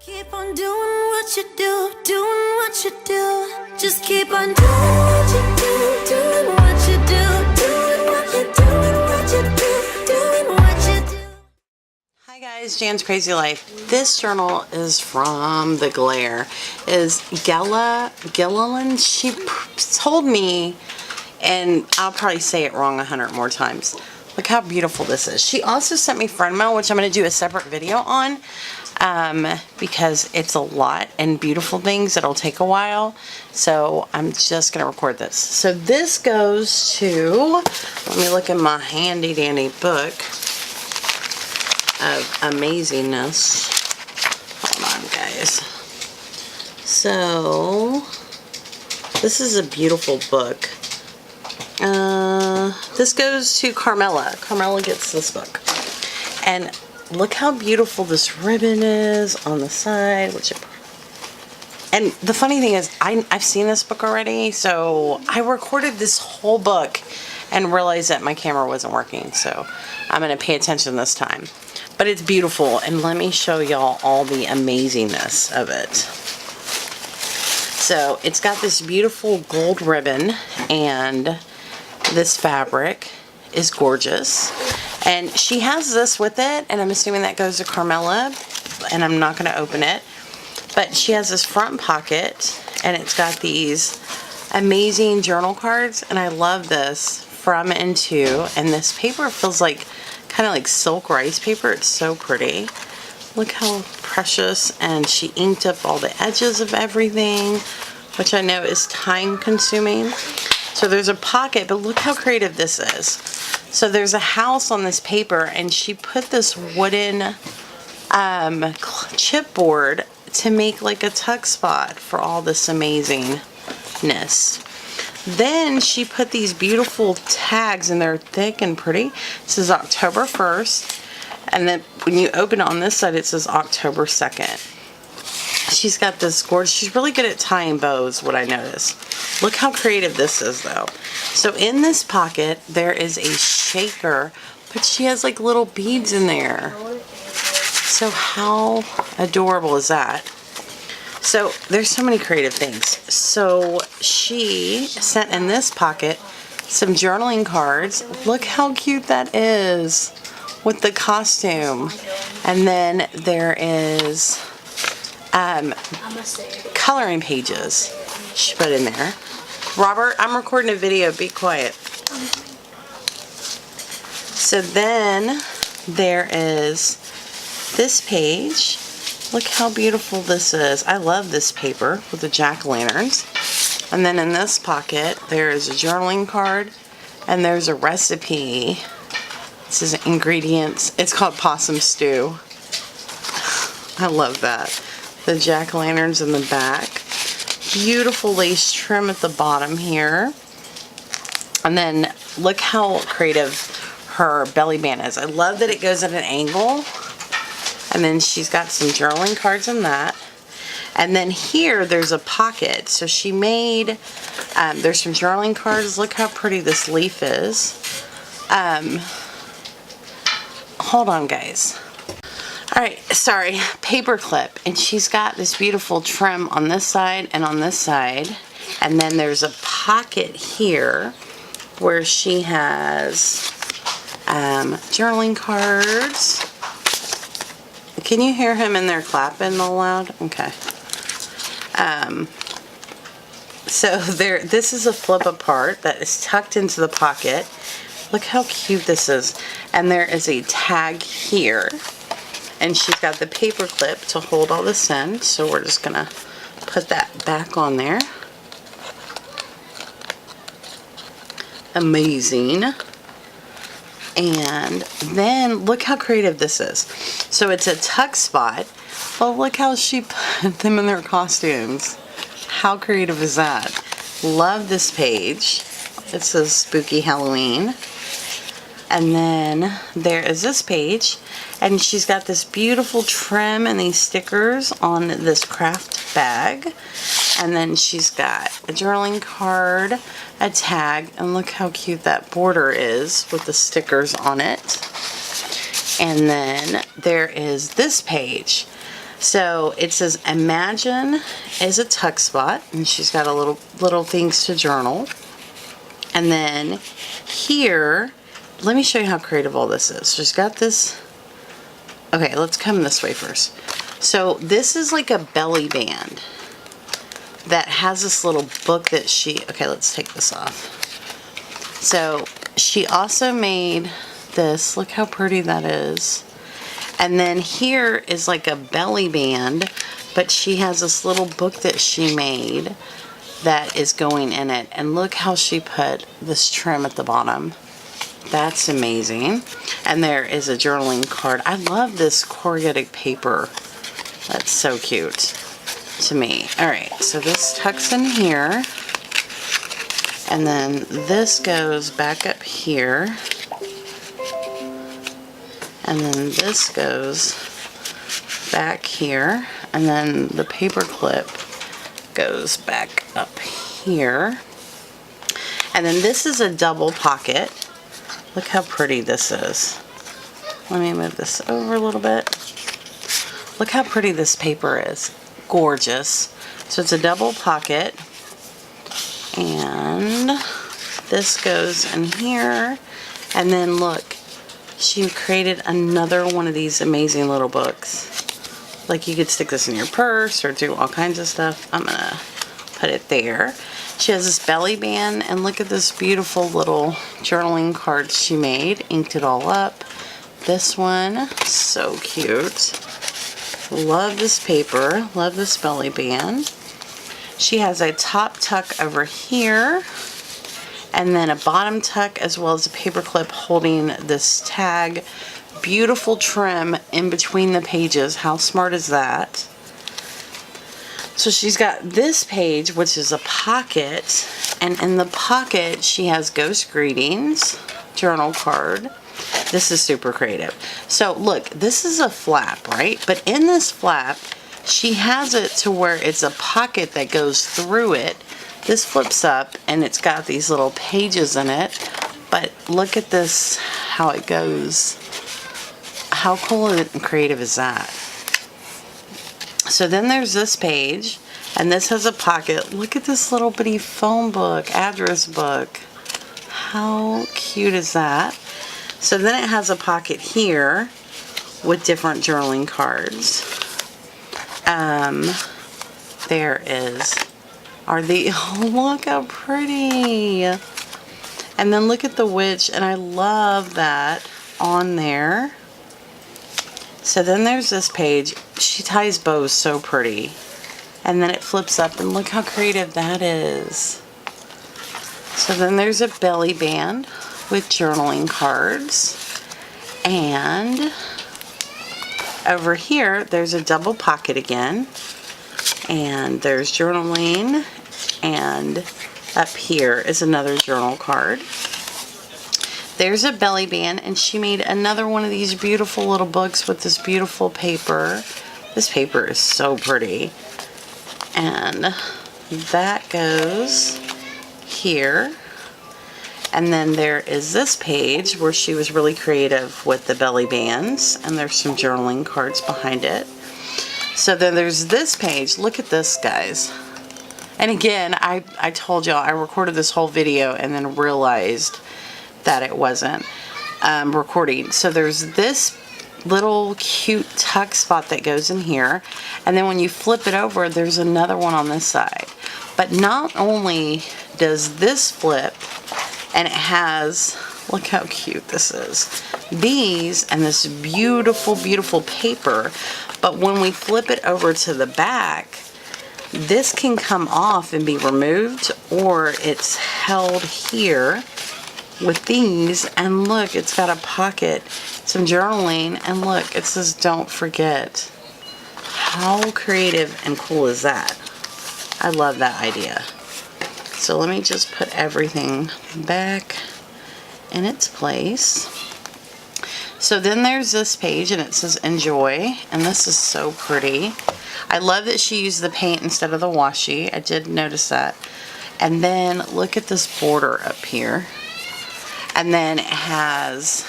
Keep on doing what you do, doing what you do. Just keep on doing what you do, doing what you do, doing what you do, what you do, doing what you do. Hi guys, Jan's Crazy Life. This journal is from The Glare. Is Gaila Gilliland. She told me, and I'll probably say it wrong 100 more times. Look how beautiful this is. She also sent me friend mail, which I'm going to do a separate video on. Because it's a lot and beautiful things. It'll take a while, so I'm just gonna record this. So this goes to, let me look in my handy dandy book of amazingness. Hold on guys. So this is a beautiful book. This goes to Carmela. Carmela gets this book, and look how beautiful this ribbon is on the side. And the funny thing is, I've seen this book already, so I recorded this whole book and realized that my camera wasn't working, so I'm going to pay attention this time. But it's beautiful, and let me show y'all all the amazingness of it. So it's got this beautiful gold ribbon, and this fabric is gorgeous. And she has this with it, and I'm assuming that goes to Carmela, and I'm not going to open it. But she has this front pocket, and it's got these amazing journal cards, and I love this from and to. And this paper feels like kind of like silk rice paper. It's so pretty. Look how precious, and she inked up all the edges of everything, which I know is time consuming. So there's a pocket, but look how creative this is. So there's a house on this paper, and she put this wooden chipboard to make like a tuck spot for all this amazingness. Then she put these beautiful tags, and they're thick and pretty. This is October 1st, and then when you open it on this side, it says October 2nd. She's got this gorgeous, she's really good at tying bows, what I noticed. Look how creative this is though. So in this pocket, there is a shaker, but she has like little beads in there. So how adorable is that? So there's so many creative things. So she sent in this pocket some journaling cards. Look how cute that is with the costume. And then there is coloring pages she put in there. Robert, I'm recording a video, be quiet. So then there is this page. Look how beautiful this is. I love this paper with the jack-o'-lanterns. And then in this pocket there is a journaling card, and there's a recipe. This is ingredients. It's called possum stew. I love that. The jack-o'-lanterns in the back. Beautiful lace trim at the bottom here. And then look how creative her belly band is. I love that it goes at an angle. And then she's got some journaling cards in that. And then here there's a pocket. So she made, there's some journaling cards. Look how pretty this leaf is. Hold on guys. Alright, sorry, paper clip, and she's got this beautiful trim on this side and on this side, and then there's a pocket here where she has journaling cards. Can you hear him in there clapping all loud? Okay. So this is a flip apart that is tucked into the pocket. Look how cute this is, and there is a tag here. And she's got the paper clip to hold all this in, so we're just gonna put that back on there. Amazing. And then look how creative this is. So it's a tuck spot. Well, look how she put them in their costumes. How creative is that? Love this page. It says Spooky Halloween. And then there is this page, and she's got this beautiful trim and these stickers on this craft bag. And then she's got a journaling card, a tag, and look how cute that border is with the stickers on it. And then there is this page. So it says imagine is a tuck spot, and she's got a little things to journal. And then here, let me show you how creative all this is. She's got this. Okay, let's come this way first. So this is like a belly band that has this little book that okay, let's take this off. So she also made this. Look how pretty that is. And then here is like a belly band, but she has this little book that she made that is going in it. And look how she put this trim at the bottom. That's amazing. And there is a journaling card. I love this corrugated paper. That's so cute to me. All right, so this tucks in here. And then this goes back up here. And then this goes back here. And then the paper clip goes back up here. And then this is a double pocket. Look how pretty this is. Let me move this over a little bit. Look how pretty this paper is. Gorgeous. So it's a double pocket. And this goes in here. And then look, she created another one of these amazing little books. Like you could stick this in your purse or do all kinds of stuff. I'm gonna put it there. She has this belly band, and look at this beautiful little journaling card she made. Inked it all up. This one, so cute. Love this paper. Love this belly band. She has a top tuck over here, and then a bottom tuck, as well as a paper clip holding this tag. Beautiful trim in between the pages. How smart is that? So she's got this page, which is a pocket, and in the pocket she has Ghost Greetings journal card. This is super creative. So look, this is a flap, right? But in this flap, she has it to where it's a pocket that goes through it. This flips up, and it's got these little pages in it. But look at this, how it goes. How cool and creative is that? So then there's this page, and this has a pocket. Look at this little bitty phone book, address book. How cute is that? So then it has a pocket here with different journaling cards. There is, oh, look how pretty. And then look at the witch, and I love that on there. So then there's this page. She ties bows so pretty. And then it flips up, and look how creative that is. So then there's a belly band with journaling cards. And over here, there's a double pocket again. And there's journaling. And up here is another journal card. There's a belly band, and she made another one of these beautiful little books with this beautiful paper. This paper is so pretty. And that goes here. And then there is this page where she was really creative with the belly bands, and there's some journaling cards behind it. So then there's this page. Look at this, guys. And again, I told y'all I recorded this whole video and then realized that it wasn't recording. So there's this little cute tuck spot that goes in here, and then when you flip it over, there's another one on this side. But not only does this flip, and it has, look how cute this is, these and this beautiful, beautiful paper, but when we flip it over to the back, this can come off and be removed, or it's held here with these, and look, it's got a pocket, some journaling, and look, it says don't forget. How creative and cool is that? I love that idea. So let me just put everything back in its place. So then there's this page, and it says enjoy, and this is so pretty. I love that she used the paint instead of the washi. I did notice that. And then look at this border up here. And then it has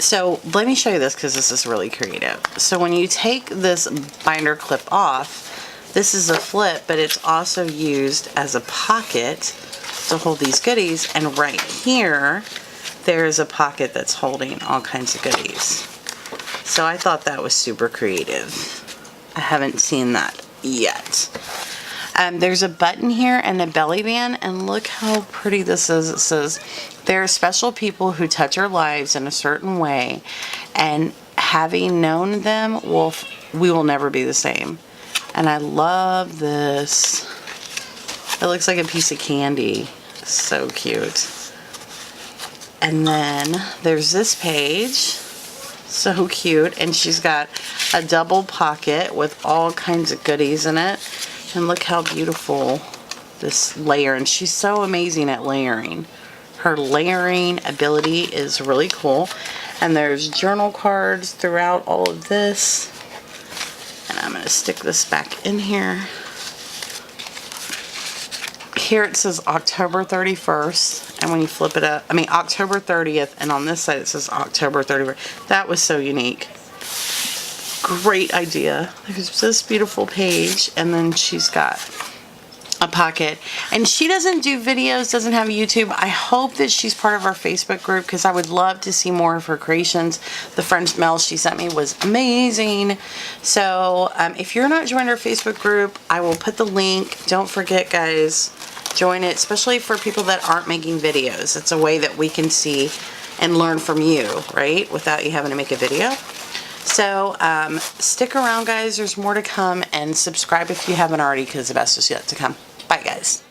So let me show you this because this is really creative. So when you take this binder clip off, this is a flip, but it's also used as a pocket to hold these goodies. And right here, there's a pocket that's holding all kinds of goodies. So I thought that was super creative. I haven't seen that yet. There's a button here and a belly band, and look how pretty this is. It says, there are special people who touch our lives in a certain way, and having known them, we will never be the same. And I love this. It looks like a piece of candy. So cute. And then there's this page. So cute. And she's got a double pocket with all kinds of goodies in it. And look how beautiful this layer. And she's so amazing at layering. Her layering ability is really cool. And there's journal cards throughout all of this. And I'm going to stick this back in here. Here it says October 31st. And when you flip it up, I mean October 30th. And on this side it says October 31st. That was so unique. Great idea. There's this beautiful page, and then she's got a pocket. And she doesn't do videos, doesn't have YouTube. I hope that she's part of our Facebook group because I would love to see more of her creations. The French mail she sent me was amazing. So if you're not joined our Facebook group, I will put the link. Don't forget, guys, join it, especially for people that aren't making videos. It's a way that we can see and learn from you, right? Without you having to make a video. So stick around, guys. There's more to come, and subscribe if you haven't already because the best is yet to come. Bye, guys.